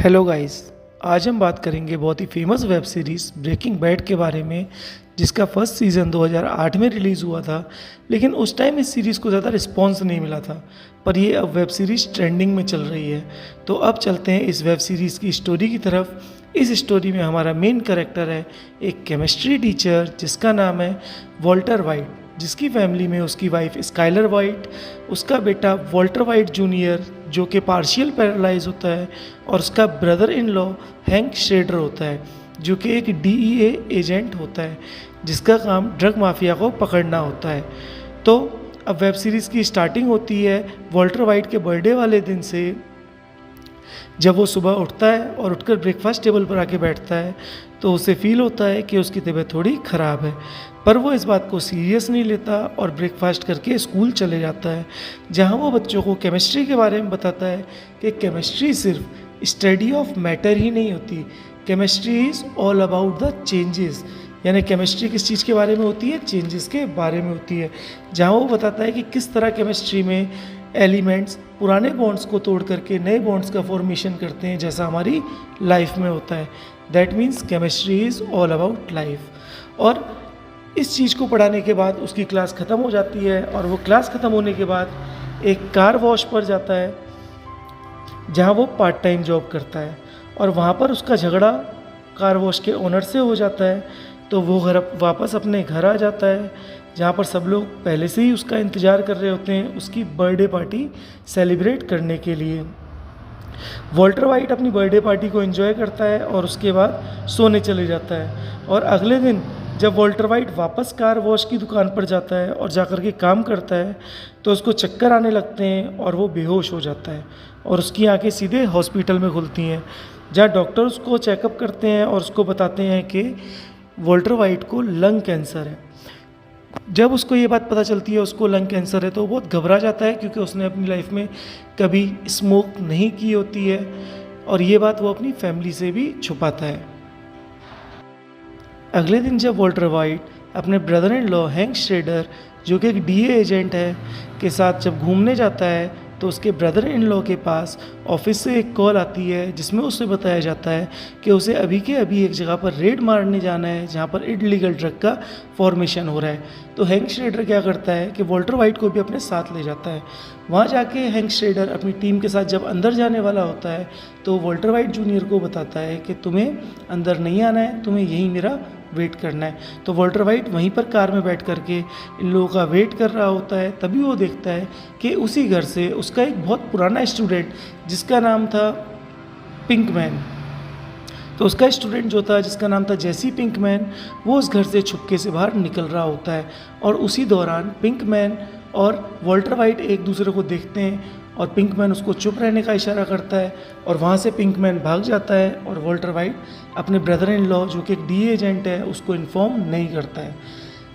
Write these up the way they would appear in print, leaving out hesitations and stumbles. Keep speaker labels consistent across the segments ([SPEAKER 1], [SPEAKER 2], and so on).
[SPEAKER 1] Hello guys. आज हम बात करेंगे बहुत ही famous web series Breaking Bad के बारे में, जिसका फर्स्ट सीज़न 2008 में रिलीज़ हुआ था। लेकिन उस टाइम इस सीरीज़ को ज़्यादा रिस्पॉन्स नहीं मिला था, पर ये अब वेब सीरीज़ ट्रेंडिंग में चल रही है। तो अब चलते हैं इस वेब सीरीज़ की स्टोरी की तरफ। इस स्टोरी में हमारा मेन कैरेक्टर है एक केमिस्ट्री टीचर जिसका नाम है वॉल्टर वाइट, जिसकी फैमिली में उसकी वाइफ स्काइलर वाइट, उसका बेटा वॉल्टर वाइट जूनियर जो कि पार्शियल पैरालाइज होता है, और उसका brother in law hang shredder होता है जो कि एक डीईए एजेंट होता है जिसका काम ड्रग माफिया को पकड़ना होता है। तो अब वेब सीरीज़ की स्टार्टिंग होती है वॉल्टर वाइट के बर्थडे वाले दिन से, जब वो सुबह उठता है और उठकर ब्रेकफास्ट टेबल पर आके बैठता है तो उसे फील होता है कि उसकी तबीयत थोड़ी ख़राब है, पर वो इस बात को सीरियस नहीं लेता और ब्रेकफास्ट करके स्कूल चले जाता है, जहाँ वो बच्चों को केमिस्ट्री के बारे में बताता है कि केमिस्ट्री सिर्फ स्टडी ऑफ मैटर ही नहीं होती, chemistry is all about the changes. यानी केमिस्ट्री किस चीज़ के बारे में होती है? चेंजेस के बारे में होती है। जहाँ वो बताता है कि किस तरह केमिस्ट्री में एलिमेंट्स पुराने बॉन्ड्स को तोड़ करके नए बॉन्ड्स का फॉर्मेशन करते हैं, जैसा हमारी लाइफ में होता है। That means chemistry is all about life. और इस चीज़ को पढ़ाने के बाद उसकी क्लास ख़त्म हो जाती है और वो क्लास ख़त्म होने के बाद एक कार वॉश पर जाता है जहाँ वो पार्ट टाइम जॉब करता है, और वहाँ पर उसका झगड़ा कार वॉश के ओनर से हो जाता है। तो वो घर वापस अपने घर आ जाता है, जहाँ पर सब लोग पहले से ही उसका इंतज़ार कर रहे होते हैं उसकी बर्थडे पार्टी सेलिब्रेट करने के लिए। वॉल्टर वाइट अपनी बर्थडे पार्टी को एंजॉय करता है और उसके बाद सोने चले जाता है। और अगले दिन जब वॉल्टर वाइट वापस कार वॉश की दुकान पर जाता है और जाकर के काम करता है तो उसको चक्कर आने लगते हैं और वो बेहोश हो जाता है, और उसकी आंखें सीधे हॉस्पिटल में खुलती हैं, जहाँ डॉक्टर उसको चेकअप करते हैं और उसको बताते हैं कि वॉल्टर वाइट को लंग कैंसर है। जब उसको ये बात पता चलती है उसको लंग कैंसर है तो वो बहुत घबरा जाता है, क्योंकि उसने अपनी लाइफ में कभी स्मोक नहीं की होती है, और ये बात वो अपनी फैमिली से भी छुपाता है। अगले दिन जब वॉल्टर वाइट अपने brother in law hang shredder जो कि एक डीए एजेंट है के साथ जब घूमने जाता है तो उसके ब्रदर इन लॉ के पास ऑफिस से एक कॉल आती है जिसमें उसे बताया जाता है कि उसे अभी के अभी एक जगह पर रेड मारने जाना है जहाँ पर इलीगल ड्रग का फॉर्मेशन हो रहा है। तो हैंक श्रेडर क्या करता है कि वॉल्टर वाइट को भी अपने साथ ले जाता है। वहाँ जाके हैंक श्रेडर अपनी टीम के साथ जब अंदर जाने वाला होता है तो वॉल्टर वाइट जूनियर को बताता है कि तुम्हें अंदर नहीं आना है, तुम्हें यहीं मेरा वेट करना है। तो वॉल्टर वाइट वहीं पर कार में बैठ करके इन लोगों का वेट कर रहा होता है। तभी वो देखता है कि उसी घर से उसका एक बहुत पुराना स्टूडेंट जिसका नाम था पिंकमैन, तो उसका स्टूडेंट जो था जिसका नाम था जेसी पिंकमैन, वो उस घर से छुपके से बाहर निकल रहा होता है। और उसी दौरान पिंकमैन और वॉल्टर वाइट एक दूसरे को देखते हैं और पिंकमैन उसको चुप रहने का इशारा करता है, और वहाँ से पिंकमैन भाग जाता है और वॉल्टर वाइट अपने ब्रदर इन लॉ जो कि एक डी एजेंट है उसको इन्फॉर्म नहीं करता है।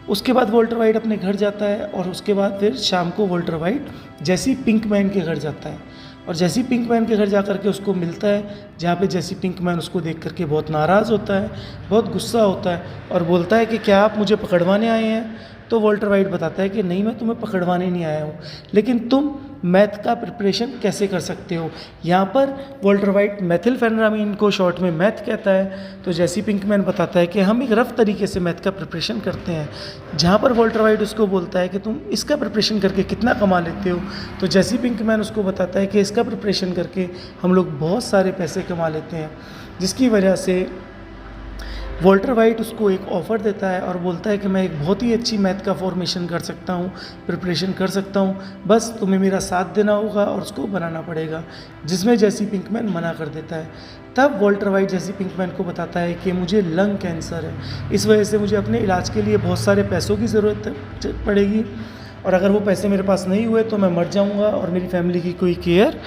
[SPEAKER 1] उसके बाद वॉल्टर वाइट अपने घर जाता है और उसके बाद फिर शाम को वॉल्टर वाइट जेसी पिंकमैन के घर जाता है, और जेसी पिंकमैन के घर जा कर के उसको मिलता है, जहाँ पे जेसी पिंकमैन उसको देख करके बहुत नाराज़ होता है, बहुत गुस्सा होता है और बोलता है कि क्या आप मुझे पकड़वाने आए हैं? तो वॉल्टर वाइट बताता है कि नहीं, मैं तुम्हें पकड़वाने नहीं आया हूँ, लेकिन तुम मैथ का प्रिपरेशन कैसे कर सकते हो। यहाँ पर वॉल्टर वाइट मेथिलफेनरामीन को शॉर्ट में मैथ कहता है। तो जेसी पिंकमैन बताता है कि हम एक रफ तरीके से मैथ का प्रिपरेशन करते हैं, जहाँ पर वॉल्टर वाइट उसको बोलता है कि तुम इसका प्रिपरेशन करके कितना कमा लेते हो। तो जेसी पिंकमैन उसको बताता है कि इसका प्रिपरेशन करके हम लोग बहुत सारे पैसे कमा लेते हैं, जिसकी वजह से वॉल्टर वाइट उसको एक ऑफ़र देता है और बोलता है कि मैं एक बहुत ही अच्छी मैथ का फॉर्मेशन कर सकता हूँ, प्रिपरेशन कर सकता हूँ, बस तुम्हें मेरा साथ देना होगा और उसको बनाना पड़ेगा, जिसमें जेसी पिंकमैन मना कर देता है। तब वॉल्टर वाइट जेसी पिंकमैन को बताता है कि मुझे लंग कैंसर है, इस वजह से मुझे अपने इलाज के लिए बहुत सारे पैसों की ज़रूरत पड़ेगी, और अगर वो पैसे मेरे पास नहीं हुए तो मैं मर जाऊंगा और मेरी फैमिली की कोई केयर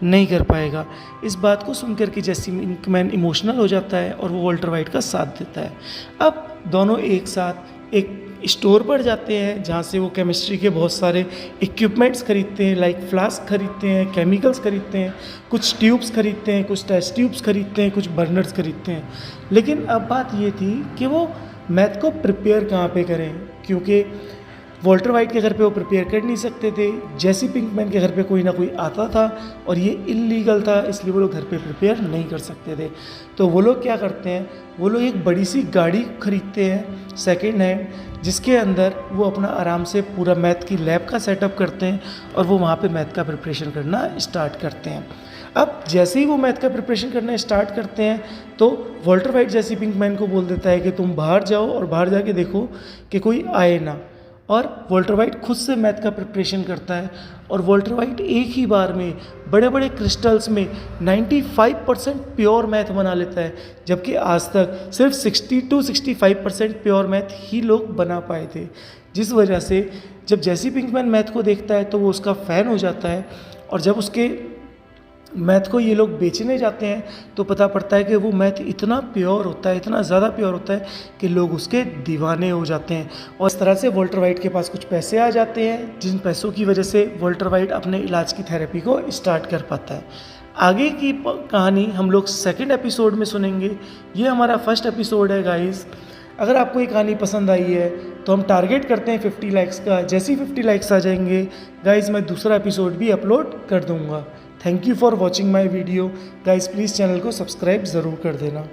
[SPEAKER 1] नहीं कर पाएगा। इस बात को सुनकर के जेसी पिंकमैन इमोशनल हो जाता है और वो वॉल्टर वाइट का साथ देता है। अब दोनों एक साथ एक स्टोर पर जाते हैं जहाँ से वो केमिस्ट्री के बहुत सारे इक्विपमेंट्स खरीदते हैं, लाइक फ्लास्क खरीदते हैं, केमिकल्स खरीदते हैं, कुछ ट्यूब्स खरीदते हैं, कुछ टेस्ट ट्यूब्स खरीदते हैं, कुछ बर्नर्स खरीदते हैं। लेकिन अब बात ये थी कि वो मैथ को प्रिपेयर कहाँ पे करें, क्योंकि वॉल्टर वाइट के घर पे वो प्रिपेयर कर नहीं सकते थे, जेसी पिंकमैन के घर पे कोई ना कोई आता था और ये इलीगल था, इसलिए वो लोग घर पे प्रिपेयर नहीं कर सकते थे। तो वो लोग क्या करते हैं, वो लोग एक बड़ी सी गाड़ी खरीदते हैं सेकेंड हैंड, जिसके अंदर वो अपना आराम से पूरा मैथ की लैब का सेटअप करते हैं और वो वहाँ पे मैथ का प्रिपरेशन करना स्टार्ट करते हैं। अब जैसे ही वो मैथ का प्रिपरेशन करना स्टार्ट करते हैं तो वॉल्टर वाइट जेसी पिंकमैन को बोल देता है कि तुम बाहर जाओ और बाहर जाके देखो कि कोई आए ना, और वॉल्टर वाइट खुद से मैथ का प्रिपरेशन करता है और वॉल्टर वाइट एक ही बार में बड़े बड़े क्रिस्टल्स में 95% प्योर मैथ बना लेता है, जबकि आज तक सिर्फ 60 to 65% प्योर मैथ ही लोग बना पाए थे। जिस वजह से जब जेसी पिंकमैन मैथ को देखता है तो वो उसका फ़ैन हो जाता है, और जब उसके मैथ को ये लोग बेचने जाते हैं तो पता पड़ता है कि वो मैथ इतना प्योर होता है, इतना ज़्यादा प्योर होता है कि लोग उसके दीवाने हो जाते हैं। और इस तरह से वॉल्टर वाइट के पास कुछ पैसे आ जाते हैं, जिन पैसों की वजह से वॉल्टर वाइट अपने इलाज की थेरेपी को स्टार्ट कर पाता है। आगे की कहानी हम लोग सेकेंड एपिसोड में सुनेंगे। ये हमारा फर्स्ट एपिसोड है गाइस। अगर आपको ये कहानी पसंद आई है तो हम टारगेट करते हैं 50 लाइक्स का। जैसे ही 50 लाइक्स आ जाएंगे गाइस, मैं दूसरा एपिसोड भी अपलोड कर दूंगा। Thank you for watching my video guys. Please channel को सब्सक्राइब ज़रूर कर देना।